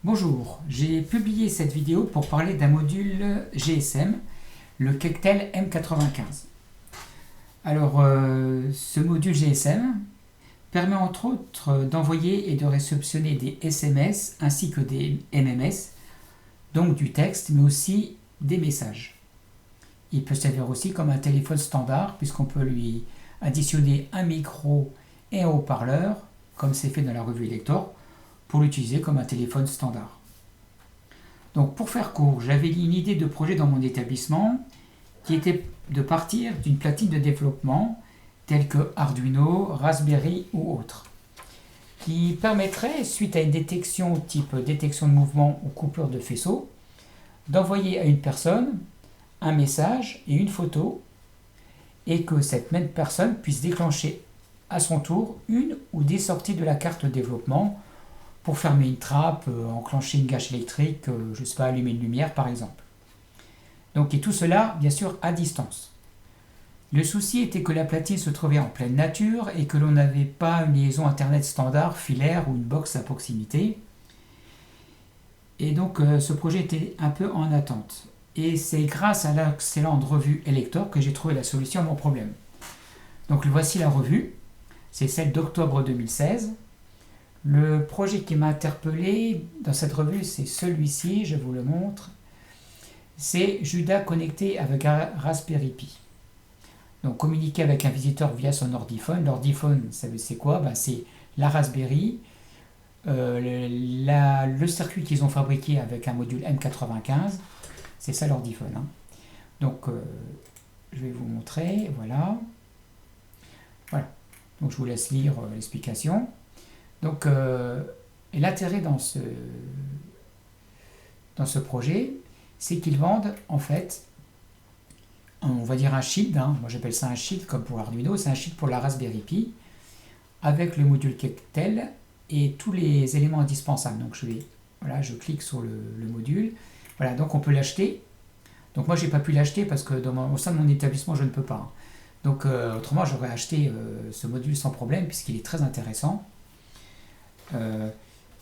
Bonjour, j'ai publié cette vidéo pour parler d'un module GSM, le Quectel M95. Alors, ce module GSM permet entre autres d'envoyer et de réceptionner des SMS ainsi que des MMS, donc du texte, mais aussi des messages. Il peut servir aussi comme un téléphone standard puisqu'on peut lui additionner un micro et un haut-parleur, comme c'est fait dans la revue Elector, pour l'utiliser comme un téléphone standard. Donc pour faire court, j'avais une idée de projet dans mon établissement qui était de partir d'une platine de développement telle que Arduino, Raspberry ou autre, qui permettrait, suite à une détection type détection de mouvement ou coupure de faisceau, d'envoyer à une personne un message et une photo et que cette même personne puisse déclencher à son tour une ou des sorties de la carte de développement pour fermer une trappe, enclencher une gâche électrique, je ne sais pas, allumer une lumière par exemple. Donc, et tout cela, bien sûr, à distance. Le souci était que la platine se trouvait en pleine nature et que l'on n'avait pas une liaison internet standard, filaire ou une box à proximité. Et donc, ce projet était un peu en attente. Et c'est grâce à l'excellente revue Elector que j'ai trouvé la solution à mon problème. Donc, voici la revue. C'est celle d'octobre 2016. Le projet qui m'a interpellé dans cette revue, c'est celui-ci, je vous le montre. C'est Judas connecté avec un Raspberry Pi. Donc communiquer avec un visiteur via son ordiphone. L'ordiphone, c'est quoi? C'est la Raspberry, le circuit qu'ils ont fabriqué avec un module M95. C'est ça l'ordiphone. Donc je vais vous montrer, voilà. Voilà. Donc je vous laisse lire l'explication. Donc, et l'intérêt dans ce projet, c'est qu'ils vendent en fait, on va dire un shield, moi j'appelle ça un shield comme pour Arduino, c'est un shield pour la Raspberry Pi, avec le module Quectel et tous les éléments indispensables. Donc je clique sur le module, voilà, donc on peut l'acheter. Donc moi j'ai pas pu l'acheter parce que au sein de mon établissement je ne peux pas. Donc autrement j'aurais acheté ce module sans problème puisqu'il est très intéressant.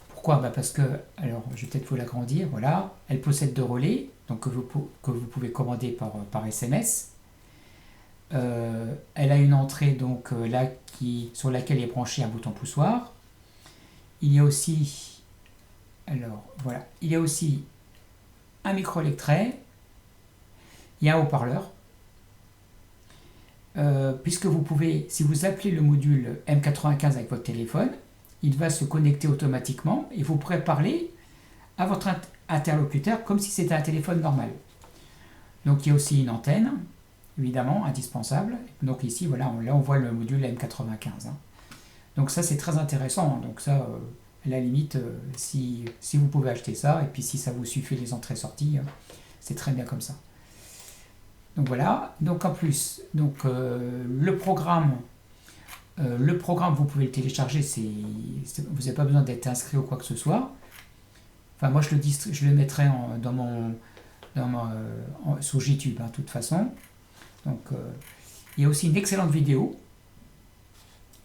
Pourquoi? Parce que, alors je vais peut-être vous l'agrandir, voilà, elle possède 2 relais, donc que vous pouvez commander par SMS. Elle a une entrée donc là sur laquelle est branché un bouton poussoir. Il y a aussi, alors voilà, il y a aussi un micro électret, il y a un haut-parleur. Puisque vous pouvez, si vous appelez le module M95 avec votre téléphone, il va se connecter automatiquement et vous pourrez parler à votre interlocuteur comme si c'était un téléphone normal. Donc il y a aussi une antenne, évidemment, indispensable. Donc ici, voilà, là on voit le module M95. Donc ça c'est très intéressant. Donc ça, à la limite, si vous pouvez acheter ça, et puis si ça vous suffit les entrées-sorties, c'est très bien comme ça. Donc voilà, donc en plus, donc, le programme, vous pouvez le télécharger, vous n'avez pas besoin d'être inscrit ou quoi que ce soit. Enfin, moi, je le mettrai sur YouTube, de toute façon. Donc, il y a aussi une excellente vidéo,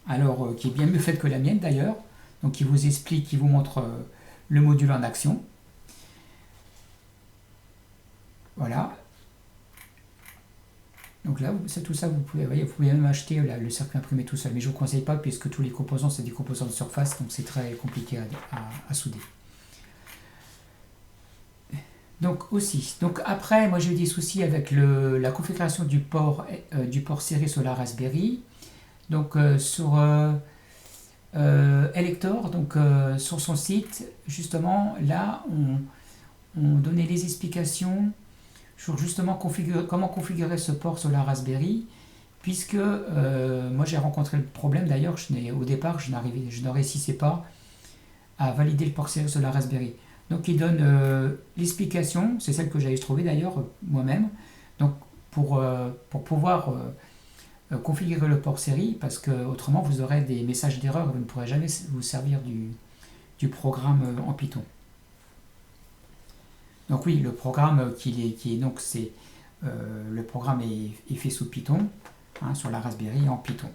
alors qui est bien mieux faite que la mienne d'ailleurs, donc qui vous explique, qui vous montre le module en action. Voilà. Donc là, c'est tout ça, vous pouvez même acheter le circuit imprimé tout seul, mais je ne vous conseille pas puisque tous les composants, c'est des composants de surface, donc c'est très compliqué à souder. Donc aussi, donc après, moi j'ai eu des soucis avec la configuration du port serré sur la Raspberry. Donc sur Elector, donc sur son site, justement, là, on donnait les explications sur justement comment configurer ce port sur la Raspberry, puisque moi j'ai rencontré le problème d'ailleurs, au départ je ne réussissais pas à valider le port serré sur la Raspberry. Donc il donne l'explication, c'est celle que j'avais trouvée d'ailleurs moi-même, donc pour pouvoir configurer le port série, parce que autrement vous aurez des messages d'erreur et vous ne pourrez jamais vous servir du programme en Python. Donc oui, le programme le programme est fait sous Python, sur la Raspberry en Python.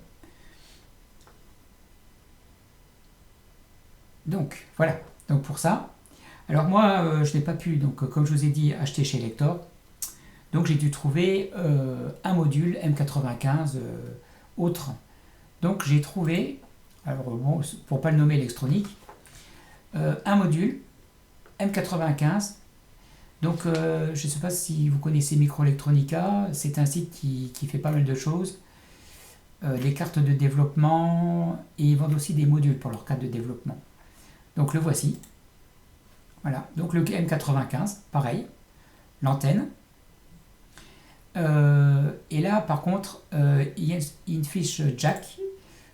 Donc voilà, donc pour ça. Alors moi, je n'ai pas pu, donc comme je vous ai dit, acheter chez Elector. Donc j'ai dû trouver un module M95 autre. Donc j'ai trouvé, alors bon, pour pas le nommer électronique, un module M95. Donc je ne sais pas si vous connaissez Microelectronica, c'est un site qui fait pas mal de choses. Des cartes de développement, et ils vendent aussi des modules pour leurs cartes de développement. Donc le voici. Voilà, donc le M95, pareil, l'antenne. Et là, par contre, il y a une fiche jack.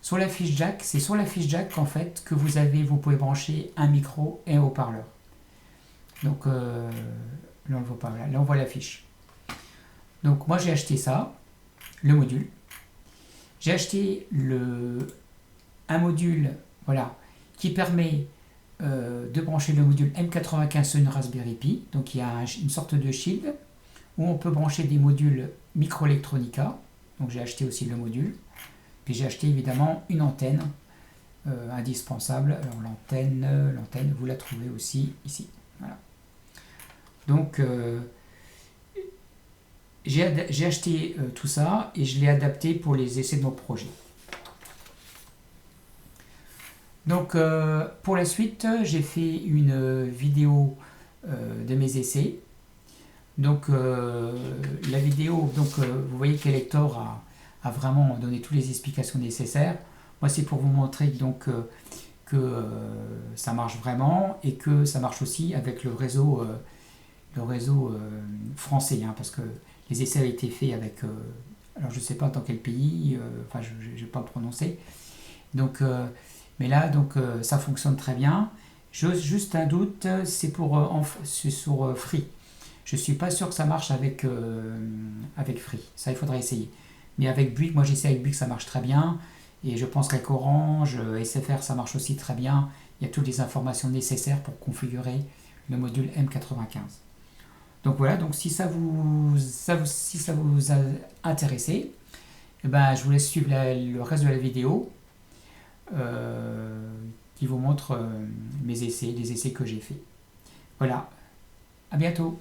Sur la fiche jack, c'est sur la fiche jack en fait que vous pouvez brancher un micro et un haut-parleur. Donc là, on le voit pas, là on voit la fiche. Donc moi j'ai acheté ça, le module. J'ai acheté un module, voilà, qui permet de brancher le module M95 sur une Raspberry Pi. Donc il y a une sorte de shield où on peut brancher des modules Microelectronica. Donc j'ai acheté aussi le module. Puis j'ai acheté évidemment une antenne indispensable. Alors l'antenne, vous la trouvez aussi ici. Voilà. Donc j'ai acheté tout ça et je l'ai adapté pour les essais de mon projet. Donc pour la suite, j'ai fait une vidéo de mes essais. Donc la vidéo, vous voyez qu'Elector a vraiment donné toutes les explications nécessaires. Moi c'est pour vous montrer donc que ça marche vraiment et que ça marche aussi avec le réseau français, hein, parce que les essais ont été faits avec, alors je ne sais pas dans quel pays, enfin je ne vais pas le prononcer. Donc, mais là donc ça fonctionne très bien. Juste un doute, c'est sur Free. Je ne suis pas sûr que ça marche avec Free. Ça, il faudrait essayer. Mais avec Bouygues, moi j'essaie avec Bouygues, ça marche très bien. Et je pense qu'avec Orange, SFR, ça marche aussi très bien. Il y a toutes les informations nécessaires pour configurer le module M95. Donc voilà, donc si ça vous a intéressé, eh ben, je vous laisse suivre le reste de la vidéo qui vous montre mes essais, les essais que j'ai faits. Voilà, à bientôt.